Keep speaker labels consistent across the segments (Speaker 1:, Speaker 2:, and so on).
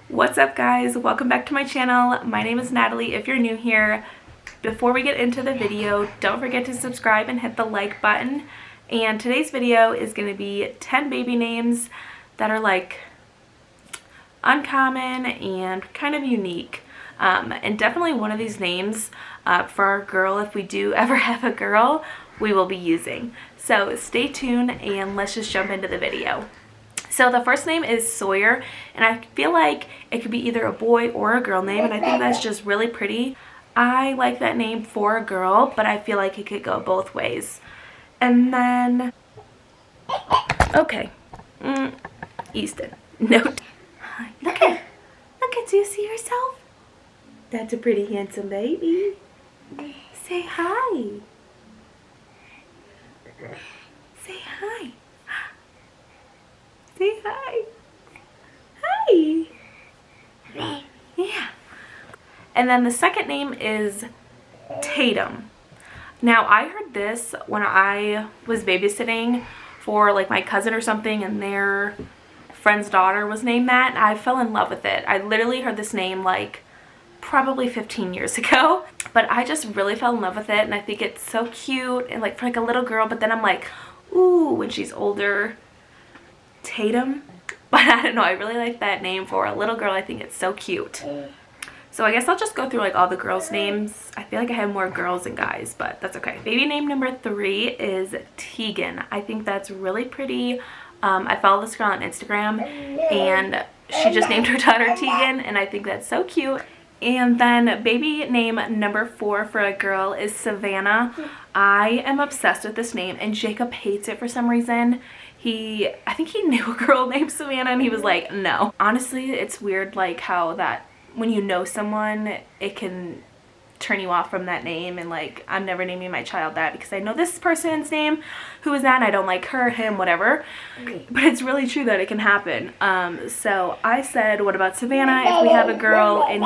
Speaker 1: What's up guys? Welcome back to my channel. My name is Natalie if you're new here. Before we get into the video, don't forget to subscribe and hit the like button. And today's video is going to be 10 baby names that are like uncommon and kind of unique. And definitely one of these names for our girl, if we do ever have a girl, we will be using. So stay tuned and let's just jump into the video. So the first name is Sawyer, and I feel like it could be either a boy or a girl name, and I think that's just really pretty. I like that name for a girl, but I feel like it could go both ways. And then, okay, Easton. No, look at, do you see yourself? That's a pretty handsome baby. Say hi. Say hi. Say hi. Hi. Yeah. And then the second name is Tatum. Now I heard this when I was babysitting for like my cousin or something, and their friend's daughter was named that. I fell in love with it. I literally heard this name like probably 15 years ago, but I just really fell in love with it, and I think it's so cute and like for like a little girl, but then I'm like, ooh, when she's older, Tatum. But I don't know, I really like that name for a little girl. I think it's so cute. So I guess I'll just go through like all the girls' names. I feel like I have more girls than guys, but that's okay. Baby name number 3 is Tegan. I think that's really pretty. I follow this girl on Instagram and she just named her daughter Tegan, and I think that's so cute. And then baby name number 4 for a girl is Savannah. I am obsessed with this name, and Jacob hates it for some reason. I think he knew a girl named Savannah and he was like, no. Honestly, it's weird like how that when you know someone, it can turn you off from that name, and like I'm never naming my child that because I know this person's name who is that and I don't like her, him, whatever. But it's really true that it can happen. So I said, what about Savannah if we have a girl? And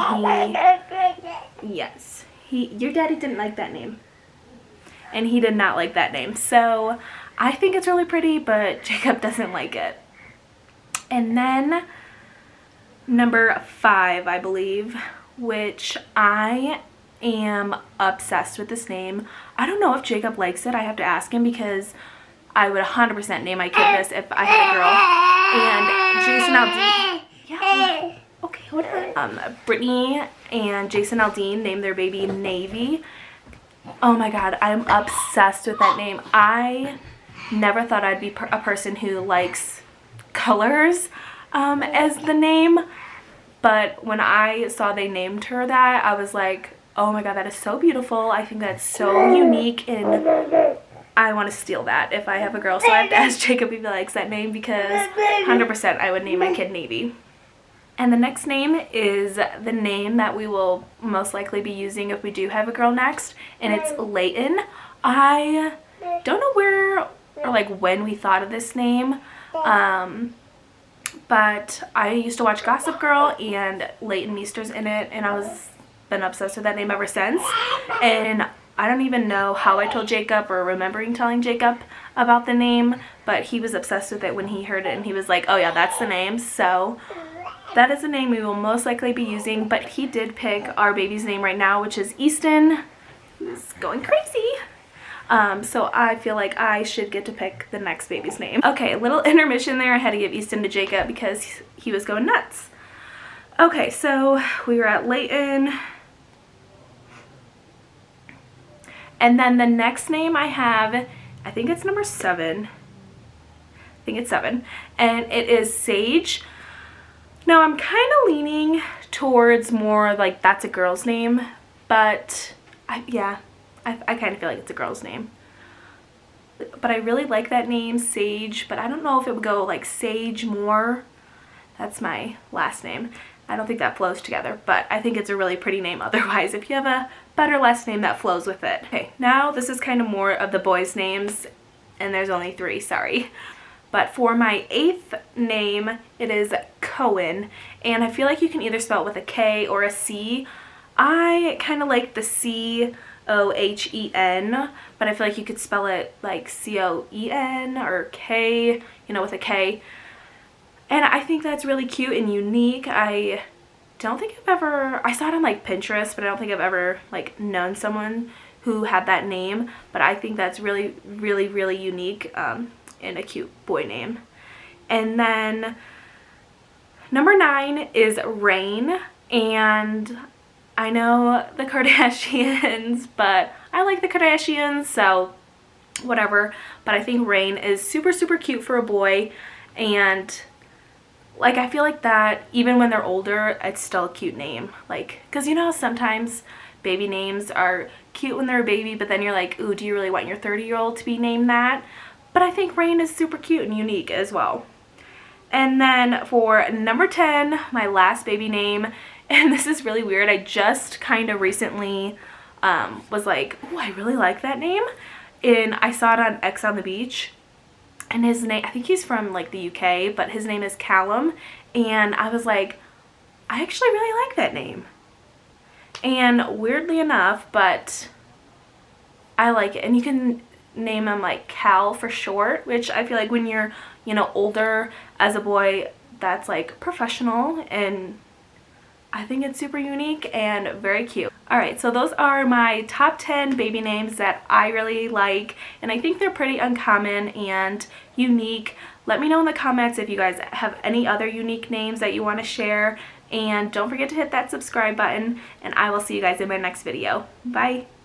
Speaker 1: your daddy didn't like that name, and he did not like that name. So I think it's really pretty, but Jacob doesn't like it. And then number 5, I believe, which I am obsessed with this name. I don't know if Jacob likes it. I have to ask him because I would 100% name my kid this if I had a girl. And Jason Aldean. Yeah. Okay, hold on. Brittany and Jason Aldean named their baby Navy. Oh my god, I'm obsessed with that name. I never thought I'd be a person who likes colors as the name, but when I saw they named her that, I was like, oh my god, that is so beautiful. I think that's so unique, and I want to steal that if I have a girl. So I have to ask Jacob if he likes that name because 100% I would name my kid Navy. And the next name is the name that we will most likely be using if we do have a girl next, and it's Layton. I don't know where or like when we thought of this name, but I used to watch Gossip Girl and Layton Meester's in it, and I was been obsessed with that name ever since. And I don't even know how I told Jacob or remembering telling Jacob about the name, but he was obsessed with it when he heard it, and he was like, oh yeah, that's the name. So that is the name we will most likely be using, but he did pick our baby's name right now, which is Easton, who's going crazy. So I feel like I should get to pick the next baby's name. Okay, a little intermission there. I had to give Easton to Jacob because he was going nuts. Okay, so we were at Layton. And then the next name I have, I think it's number 7. I think it's 7. And it is Sage. Now I'm kind of leaning towards more like that's a girl's name, but I kind of feel like it's a girl's name. But I really like that name, Sage, but I don't know if it would go like Sage more. That's my last name. I don't think that flows together, but I think it's a really pretty name otherwise if you have a better last name that flows with it. Okay, now this is kind of more of the boys' names, and there's only 3, sorry. But for my 8th name, it is Cohen, and I feel like you can either spell it with a K or a C. I kind of like the C-O-H-E-N, but I feel like you could spell it like C-O-E-N or K, you know, with a K. And I think that's really cute and unique. I don't think I saw it on like Pinterest, but I don't think I've ever like known someone who had that name. But I think that's really, really, really unique and a cute boy name. And then number 9 is Rain. And I know the Kardashians, but I like the Kardashians, so whatever. But I think Rain is super, super cute for a boy. And like, I feel like that even when they're older, it's still a cute name. Like, because you know, sometimes baby names are cute when they're a baby, but then you're like, ooh, do you really want your 30-year-old to be named that? But I think Rain is super cute and unique as well. And then for number 10, my last baby name, and this is really weird, I just kind of recently was like, oh, I really like that name. And I saw it on X on the Beach. And his name, I think he's from like the UK, but his name is Callum. And I was like, I actually really like that name. And weirdly enough, but I like it. And you can name him like Cal for short, which I feel like when you're, you know, older as a boy, that's like professional, and I think it's super unique and very cute. Alright, so those are my top 10 baby names that I really like, and I think they're pretty uncommon and unique. Let me know in the comments if you guys have any other unique names that you want to share, and don't forget to hit that subscribe button, and I will see you guys in my next video. Bye!